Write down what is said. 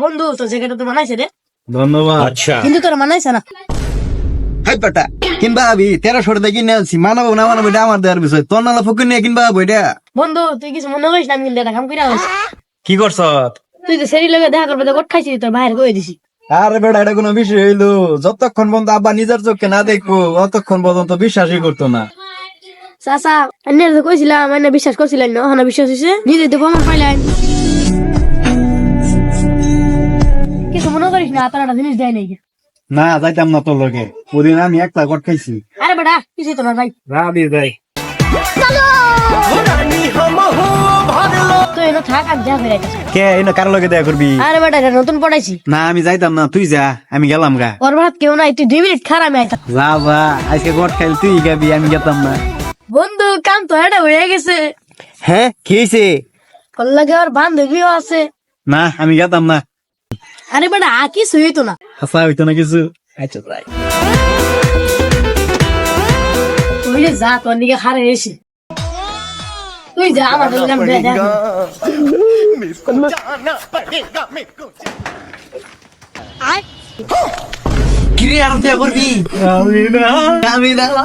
বন্ধু তো জায়গাটা তো বানাইছে রে, ধন্যবাদ। अच्छा কিন্তু তোরা বানাইছে না। হাই বেটা কিনবা আবি 1300 টাকা কিনে আনছি, মানাবো না মানাবো এটা আমার দেওয়ার বিষয়, তোর নালা ফুকুন নিয়ে কিনবা আবো এটা। বন্ধু তুই কিছু মনে করিস না, আমি কিন্তু এটা কাম করে হয়েছে। কি করছ? তুই তো সেরি লগে দেখা করবে তো গোট খাইছিস, তোর বাইরে কয়ে দিছি। আরে বেটা এটা কোনো বিষয় হইলো? যতক্ষণ পর্যন্ত আব্বা নিজের চোখে না দেখবো অতক্ষণ পর্যন্ত বিশ্বাসই করতো না। চাচা এনে তো কইছিলাম, এনে বিশ্বাস করছিলেন না, ওখানে বিশ্বাস হয়েছে, নিজে তো প্রমাণ পাইলেন। কিছু মনে করিস না, তোর একটা জিনিস দেয় নাই। না যাইতাম না তোর লগে, ওদিন আমি একলা কট খাইছি। আরে বেটা কিছুই তো না ভাই, রাবি যাই তো এনে থাক, আমি যা ফেরাইতেছি। কে এনে কার লগে দেখা করবি? আরে বেটা এটা নতুন পড়াইছি। না আমি যাইতাম না, তুই যা, আমি গেলাম গা। ওর ভাত কেউ নাই, তুই 2 মিনিট খারাপ আমি আইতাম। যা যা, আজকে কট খাইল তুই গাবি, আমি গেতাম না। বন্ধু কাম তো এটা হয়ে গেছে, হ্যাঁ কি হয়েছে? ওর লাগে ওর বান্ধবীও আছে। না আমি গেতাম না। আরে বেটা কিছু হইতো না। হাসা হইতো না কিছু। আচ্ছা যাই। তুই যে যা, তোর দিকে হারে এসে তুই যা, আমার লগে আমি দেখা কিরে আর দেখা করবি? আমি না